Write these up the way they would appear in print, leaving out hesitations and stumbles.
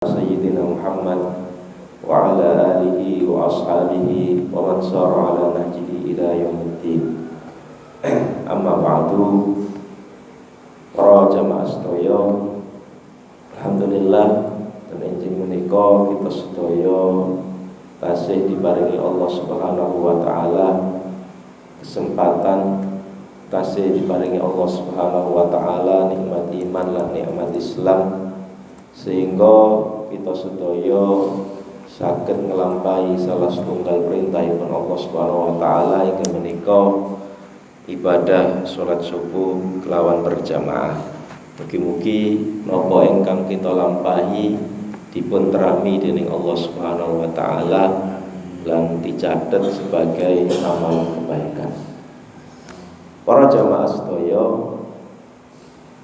Sayyidina Muhammad wa ala alihi wa ashabihi wa man sara ala nahjihi ila yaumiddin. Amma ba'du. Para jamaah sedaya, alhamdulillah dan enjing menika kita sedaya tasih diparingi Allah Subhanahu wa taala kesempatan, tasih diparingi Allah Subhanahu wa taala nikmat iman lan nikmat Islam, sehingga kita sedaya saged nglampahi salah setunggal perintahipun Allah Subhanahu wa taala inggih menika ibadah salat subuh kelawan berjamaah. Mugi-mugi napa ingkang kita lampahi dipun terami dening Allah Subhanahu wa taala lan dicatet sebagai amal kebaikan. Para jamaah sedaya,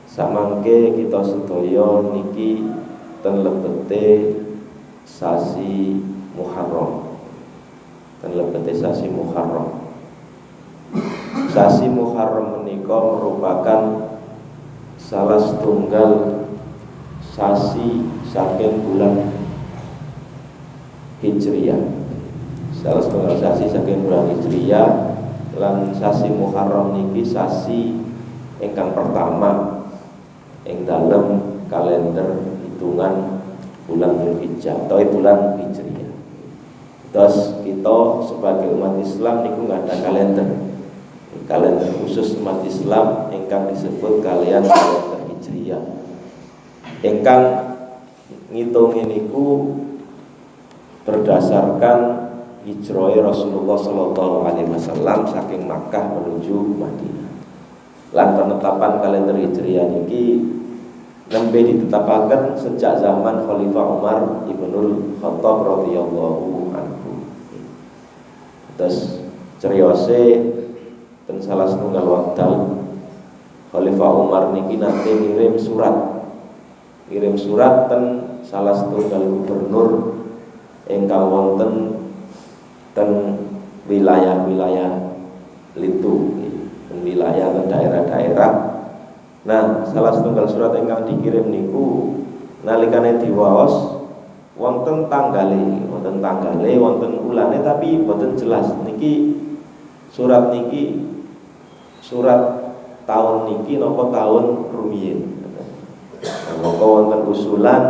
samangke kita sedaya niki ten lebete sasi Muharram. Ten lebete sasi Muharram. Sasi Muharram menika merupakan salah setunggal sasi saking bulan Hijriyah. Salah setunggal sasi saking bulan Hijriyah lan sasi Muharram niki sasi ingkang pertama ing dalem kalender hitungan bulan Dzulhijjah atau bulan Hijriyah. Terus kita sebagai umat Islam niku nggak ada kalender khusus umat Islam ingkang disebut kalian kalender Hijriyah. Ingkang ngitungi niku berdasarkan hijrah Rasulullah sallallahu alaihi wasallam saking Makkah menuju Madinah. Lan penetapan kalender Hijriyah niki nembe ditetapaken sejak zaman Khalifah Umar Ibnul Khattab radhiyallahu anhu. Terus ceriyose ten salah setunggal wekdal Khalifah Umar niki nate ngirim surat ten salah setunggal gubernur ingkang wonten ten wilayah-wilayah lintu, wilayah dan daerah-daerah. Nah, salah setunggal surat ingkang dikirim niku nalikane diwaos wonten tanggale, wonten ulane tapi boten jelas niki surat tahun niki napa tahun rumiyin. Nah, maka wonten usulan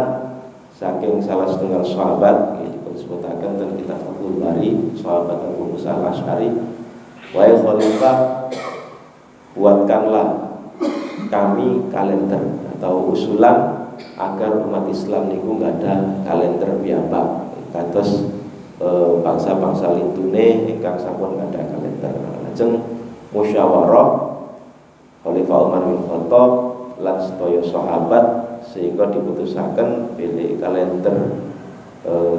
saking salah setunggal sahabat disebutaken ten kitab Fathul Bari, sahabat Abu Musa Al-Asy'ari, wahai khalifah, buatkanlah kami kalender atau usulan agar umat Islam niku nggak ada kalender piyambak kados bangsa-bangsa lintune ingkang sampun nggak ada kalender. Lajeng musyawarah Khalifah Umar bin Khattab lan sedaya sahabat sehingga diputusaken pilih kalender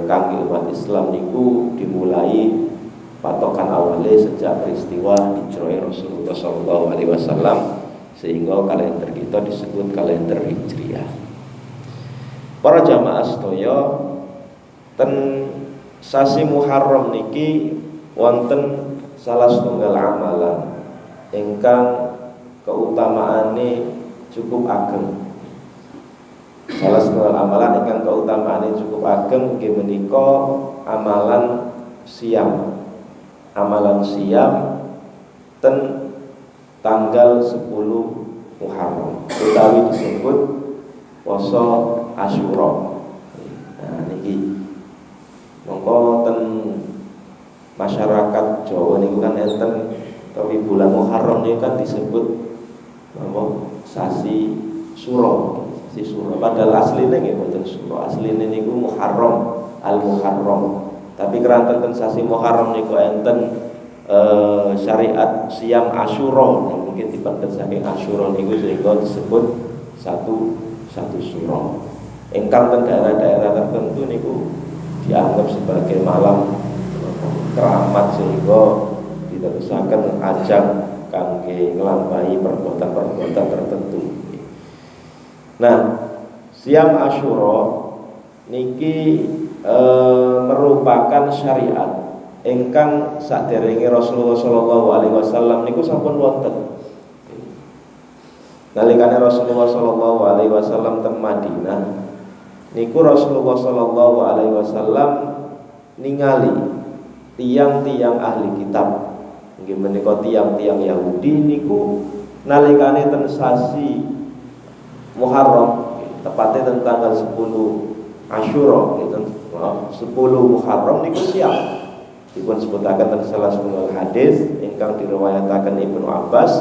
kangge umat Islam niku dimulai patokan awalnya sejak peristiwa hijrah Rasulullah sallallahu alaihi wasallam, sehingga kalender kita disebut kalender Hijriyah. Para jamaah sedaya, ten sasi Muharram niki wonten salah setunggal amalan ingkang keutamaane cukup ageng. Salah setunggal amalan ingkang keutamaane cukup ageng nggih menika amalan siam. Amalan siam ten tanggal 10 Muharram utawi disebut poso Asyura. Nah niki mongko ten masyarakat Jawa niku kan enten tapi bulan Muharram niku kan disebut apa sasi Suro. Sasi Suro padahal asline nggih boten Suro. Asline niku Muharram, Al-Muharram. Tapi keranten ten sasi Muharram niku enten syariat siam Asyura, mungkin dipendhet saking Asyura niku sehingga disebut satu suro. Ingkang ten daerah-daerah tertentu niku dianggap sebagai malam keramat sehingga diterusaken ajang kangge nglampahi perbuatan-perbuatan tertentu. Nah, siam Asyura niki merupakan syariat ingkang saderenge Rasulullah sallallahu alaihi wasallam niku sampun wonten. Nalikane Rasulullah sallallahu alaihi wasallam teng Madinah niku Rasulullah sallallahu alaihi wasallam ningali tiang-tiang ahli kitab nggih menika tiang-tiang Yahudi niku nalikane ten sasi Muharram tepatnya tanggal 10 Asyura gitu 10 Muharram niku siap dipun sebutaken ten salah setunggal hadis ingkang diriwayataken Ibnu Abbas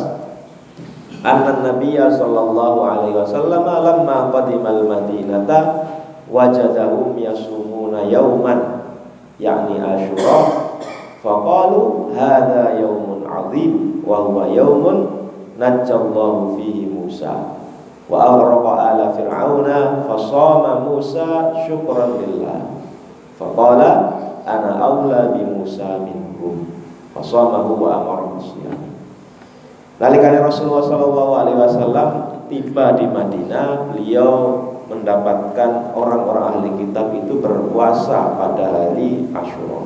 anna Nabiyya sallallahu alaihi wasallam lamma qadimal Madinata wajadahum yasumuna yauman yakni Asyura faqalu hadza yaumun azim wa huwa yaumun najjallahu fihi Musa wa aghraqa ala fir'auna fasama Musa syukran lillah faqala ana aula bi Musa minhum fasamahu wa amara bisyam. Nalikane Rasulullah sallallahu alaihi wasallam tiba di Madinah, beliau mendapatkan orang-orang ahli kitab itu berpuasa pada hari Asyura.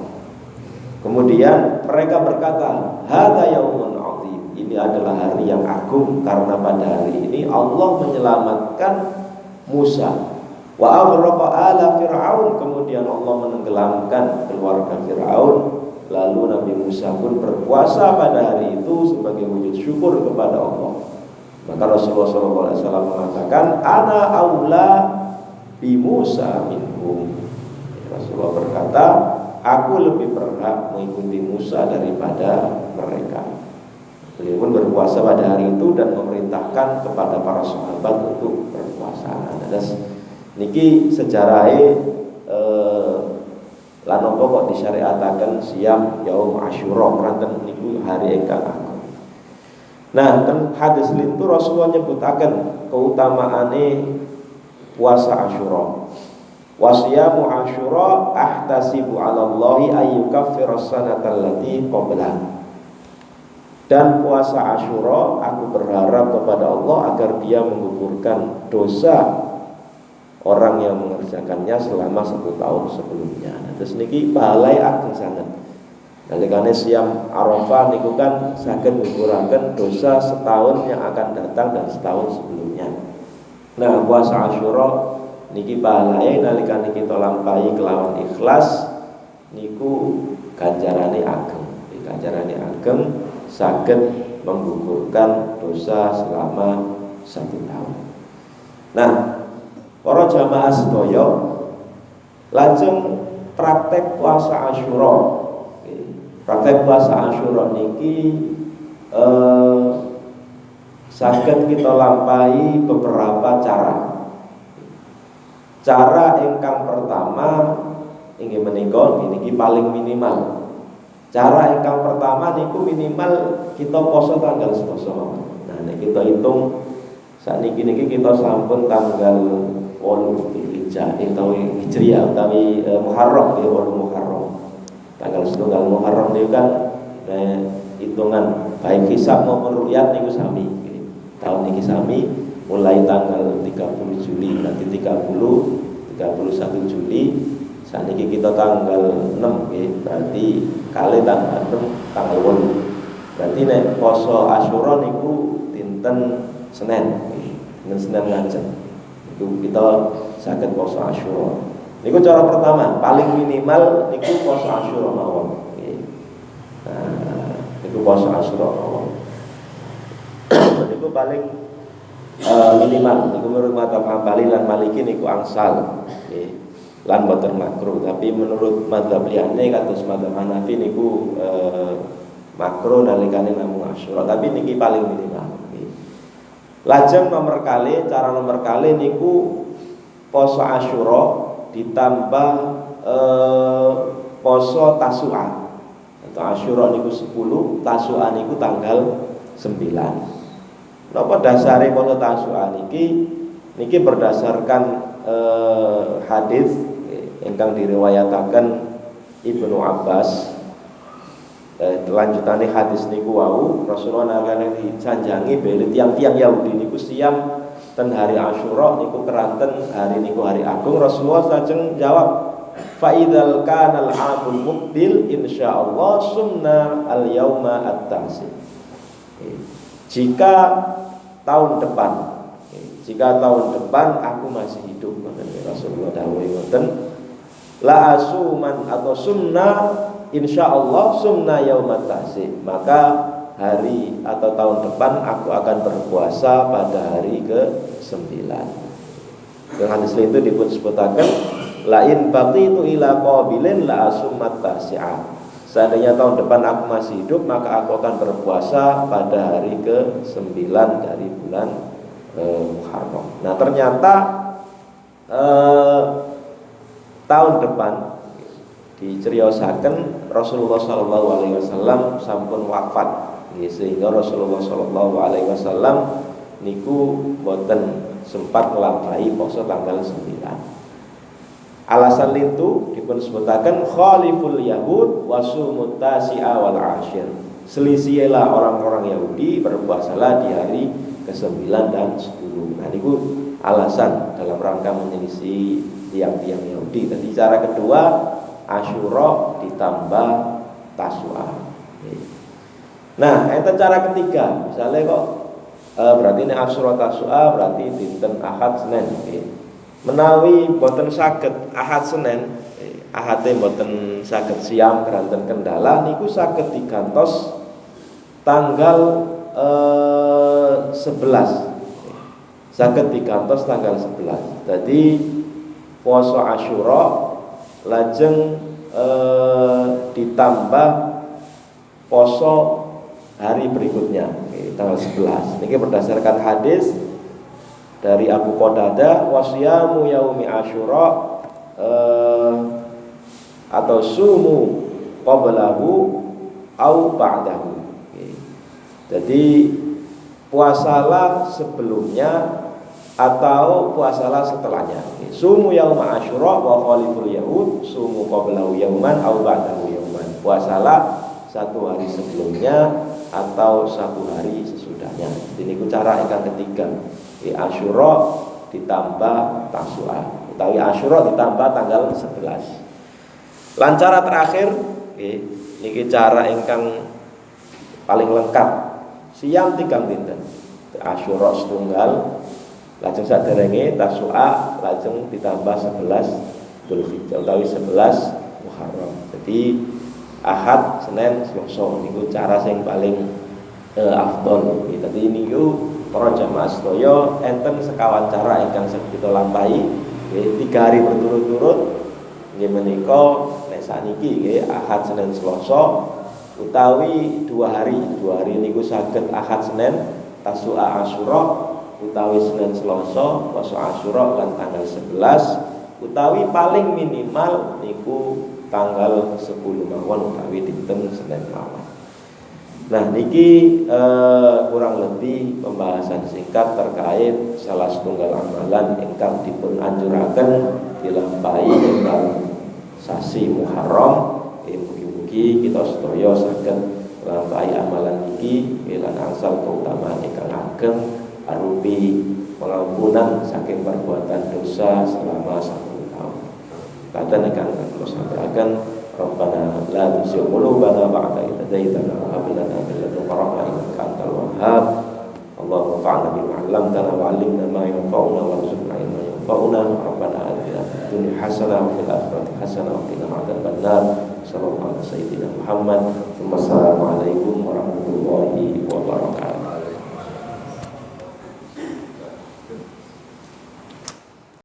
Kemudian mereka berkata, "Hadza yaumun 'azim." Ini adalah hari yang agung karena pada hari ini Allah menyelamatkan Musa. Wa aghraqa ala Fir'aun, kemudian Allah menenggelamkan keluarga Fir'aun. Lalu Nabi Musa pun berpuasa pada hari itu sebagai wujud syukur kepada Allah. Maka Rasulullah SAW mengatakan, "Ana aula bi Musa minhum." Rasulullah berkata, "Aku lebih berhak mengikuti Musa daripada mereka." Beliau pun berpuasa pada hari itu dan memerintahkan kepada para sahabat untuk berpuasa. Niki sejarahnya lan apa kok disyariataken siam yaum Asyura ranten niku hari ingkang agung. Nah, ten hadis lintu Rasulullah nyebutaken keutamaane puasa Asyura. Wasiyamu Asyura ahtasibu 'ala Allahi ayyukaffira as-sanata allati qabla. Dan puasa Asyura aku berharap kepada Allah agar Dia menggugurkan dosa orang yang mengerjakannya selama 1 tahun sebelumnya. Nah, terus niki pahalai ageng sangat. Nalikane siam Arafah niku kan saged mengguguraken dosa setahun yang akan datang dan setahun sebelumnya. Nah, puasa Asyura niki pahalai nalikane kita lampahi kelawan ikhlas niku ganjarane ageng. Ganjarane ageng saged menggugurkan dosa selama 1 tahun. Nah, para jamaah sedaya lajeng praktek puasa Asyura. Praktek puasa Asyura niki saged kita lampahi beberapa cara. Cara ingkang pertama inggih menika niki paling minimal. Cara ingkang pertama niku minimal kita poso tanggal 11. Nah, nek kita hitung sakniki niki kita sampun tanggal 8 Hijriah utawi Muharram ya 8 Muharram. Tanggal 1 Muharram niku kan hitungan baik hisab maupun ru'yat niku sami. Tahun niki sami mulai tanggal 30 Juli nanti 31 Juli. Saniki kita tanggal 6 berarti kali tanggal 6 tanggal 8. Berarti nek poso Asyura niku dinten Senin. Dinten Senin ngajeng. Niku kita saged poso Asyura. Niku cara pertama, paling minimal niku poso Asyura mawon. Nah, niku poso Asyura mawon. Niku paling minimal niku menurut madzhab Hambali lan Maliki niku angsal. Lan boten makruh, tapi menurut madzhab liyane kados madzhab Hanafi niku makruh nalikane namung Asyura, tapi niki paling minimal. Lajeng cara nomor kali niku poso Asyura ditambah poso Tasu'a. Atau Asyura niku 10, Tasu'a niku tanggal 9. Napa dasare poso Tasu'a niki berdasarkan hadis ingkang diriwayataken Ibnu Abbas. Lanjutane hadis niku wau Rasulullah nalika disanjangi beli tiang-tiang Yahudi niku siam ten hari Asyura niku keranten hari niku hari agung. Rasulullah lajeng jawab, fa idzal kana al-amul muqbil insyaallah sumna al-yauma at-tasi. Jika tahun depan jika tahun depan aku masih hidup, Rasulullah dawuh ngoten, la asuman atau sunnah insyaallah sunnah yaumat tasik, maka hari atau tahun depan aku akan berpuasa pada hari ke-9. Dengan hadis itu disebutaken lain baqitu ila qabilin la asumat tasi'ah. Seandainya tahun depan aku masih hidup, maka aku akan berpuasa pada hari ke-9 dari bulan Muharram. Nah, ternyata tahun depan diceriyosaken Rasulullah sallallahu alaihi wasallam sampun wafat. Sehingga Rasulullah sallallahu alaihi wasallam niku boten sempat nglampahi poso tanggal 9. Alasan itu dipun sebutaken khaliful yahud wasumut tasi'a wal ashir. Selisihilah orang-orang Yahudi, berpuasalah di hari ke-9 dan 10. Nah niku alasan dalam rangka menyelisih tiang-tiang Yahudi. Tadi cara kedua Asyura ditambah Tasu'a. Nah, itu cara ketiga. Misalnya kok berarti ini Asyura Tasu'a berarti dinten Ahad Senin. Menawi boten saged Ahad Senin, Ahade boten saged siam keranten kendala niku saged digantos tanggal 11. Saged digantos tanggal 11. Jadi puasa Asyura lajeng ditambah poso hari berikutnya tanggal 11. Ini berdasarkan hadis dari Abu Qatadah, wasyamu yaumi Asyura atau sumu qablahu au ba'dahu. Jadi puasalah sebelumnya atau puasalah setelahnya. Sumu yauma Asyura wa khaliful yahud sumu qablahu yauman au ba'dahu yauman. Puasalah satu hari sebelumnya atau satu hari sesudahnya. Ini cara yang ketiga. Asyura ditambah Tasu'a, utawi Asyura ditambah tanggal 11. Lan cara terakhir niki cara ingkang paling lengkap. Siam 3 dinten. Asyura setunggal, lajeng saderenge Tasu'a, lajeng ditambah 11 Dzulhijjah utawi 11 Muharram. Jadi Ahad, Senin, Selasa niku cara sing paling afdol. Dadi niku para jamaah sedaya enten sekawan cara ingkang saged kita lampahi 3 hari berturut-turut nggih menika nek sakniki nggih Ahad Senin Selasa utawi 2 hari niku saged Ahad Senin Tasu'a Asyura utawi Senin Selasa poso Asyura lan tanggal 11 utawi paling minimal niku tanggal 10 mawon utawi dinten Senin mawon. Nah niki kurang lebih pembahasan singkat terkait salah setunggal amalan ingkang dipun anjuraken dilampahi dalam sasi Muharram. Mugi-mugi kita sedaya saged nglampahi amalan niki lan angsal keutamaan ingkang ageng arupi pengampunan saking perbuatan dosa selama 1 tahun. Kadang ingkang kula sampaikan Rabbana la tuzigh qulubana ba'da idh hadaytana wa hab lana min ladunka rahmah innaka antal wahhab. Allahumma fa'alna bima 'allamtana wa 'allimna ma yanfa'una warzuqna ilman yanfa'una. Rabbana atina fid dunya hasanah wa fil akhirati hasanah wa qina adzabannar. Sallallahu alaihi wasallam Muhammad. Wassalamu alaikum warahmatullahi wabarakatuh.